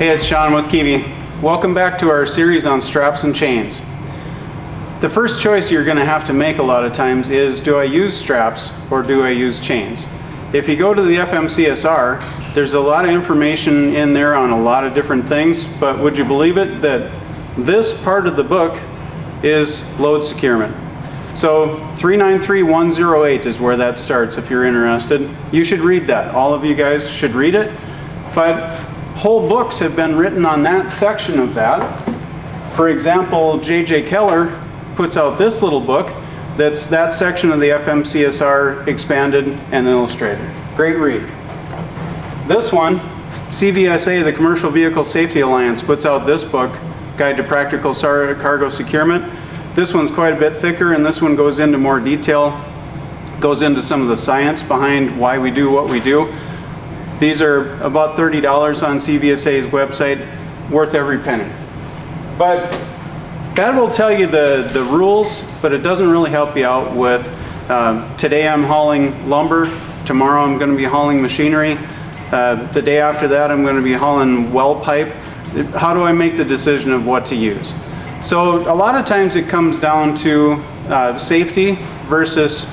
Hey, it's Sean with Kiwi. Welcome back to our series on straps and chains. The first choice you're going to have to make a lot of times is, do I use straps or do I use chains? If you go to the FMCSR, there's a lot of information in there on a lot of different things, but would you believe it that this part of the book is load securement. So 393108 is where that starts if you're interested. You should read that. All of you guys should read it. But whole books have been written on that section of that. For example, J.J. Keller puts out this little book that's that section of the FMCSR expanded and illustrated. Great read. This one, CVSA, the Commercial Vehicle Safety Alliance, puts out this book, Guide to Practical Cargo Securement. This one's quite a bit thicker, and this one goes into more detail, goes into some of the science behind why we do what we do. These are about $30 on CVSA's website, worth every penny. But that will tell you the rules, but it doesn't really help you out with, today I'm hauling lumber, tomorrow I'm going to be hauling machinery, the day after that I'm going to be hauling well pipe. How do I make the decision of what to use? So a lot of times it comes down to safety versus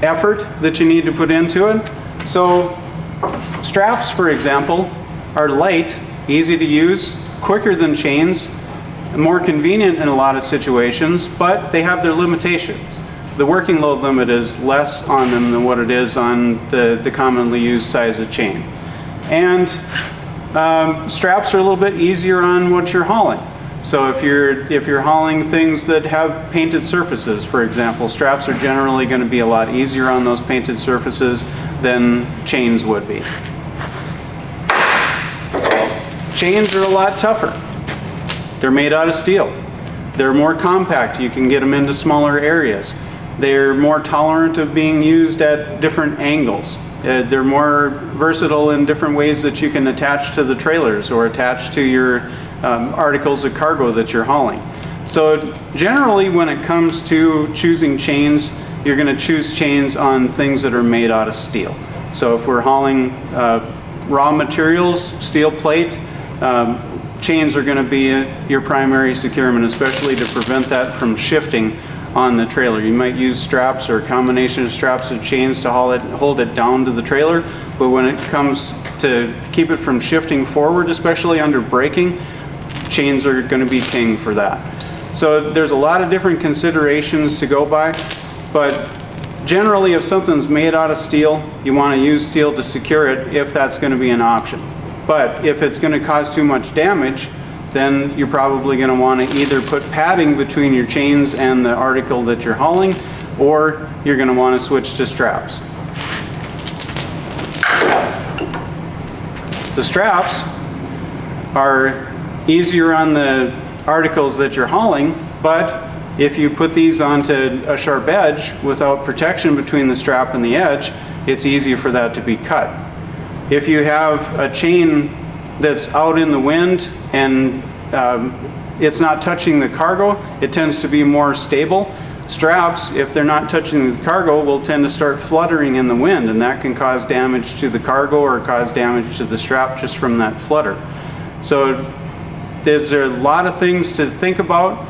effort that you need to put into it. So straps, for example, are light, easy to use, quicker than chains, more convenient in a lot of situations, but they have their limitations. The working load limit is less on them than what it is on the commonly used size of chain. And straps are a little bit easier on what you're hauling. So if you're hauling things that have painted surfaces, for example, straps are generally going to be a lot easier on those painted surfaces than chains would be. Chains are a lot tougher. They're made out of steel. They're more compact. You can get them into smaller areas. They're more tolerant of being used at different angles. They're more versatile in different ways that you can attach to the trailers or attach to your articles of cargo that you're hauling. So generally when it comes to choosing chains, you're going to choose chains on things that are made out of steel. So if we're hauling raw materials, steel plate, chains are going to be your primary securement, especially to prevent that from shifting on the trailer. You might use straps or a combination of straps and chains to hold it down to the trailer, but when it comes to keep it from shifting forward, especially under braking, chains are going to be king for that. So there's a lot of different considerations to go by, but generally if something's made out of steel, you want to use steel to secure it if that's going to be an option. But if it's going to cause too much damage, then you're probably going to want to either put padding between your chains and the article that you're hauling, or you're going to want to switch to straps. The straps are easier on the articles that you're hauling, but if you put these onto a sharp edge without protection between the strap and the edge, it's easier for that to be cut. If you have a chain that's out in the wind and it's not touching the cargo, it tends to be more stable. Straps, if they're not touching the cargo, will tend to start fluttering in the wind, and that can cause damage to the cargo or cause damage to the strap just from that flutter. So there's a lot of things to think about,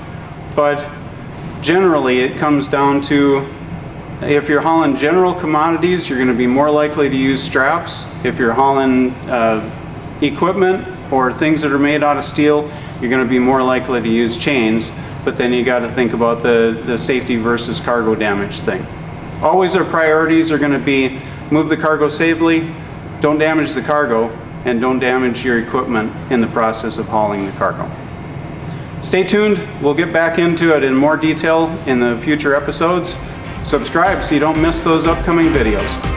but generally it comes down to, if you're hauling general commodities, you're going to be more likely to use straps. If you're hauling equipment or things that are made out of steel, you're going to be more likely to use chains, but then you got to think about the safety versus cargo damage thing. Always our priorities are going to be move the cargo safely, don't damage the cargo, and don't damage your equipment in the process of hauling the cargo. Stay tuned, we'll get back into it in more detail in the future episodes. Subscribe so you don't miss those upcoming videos.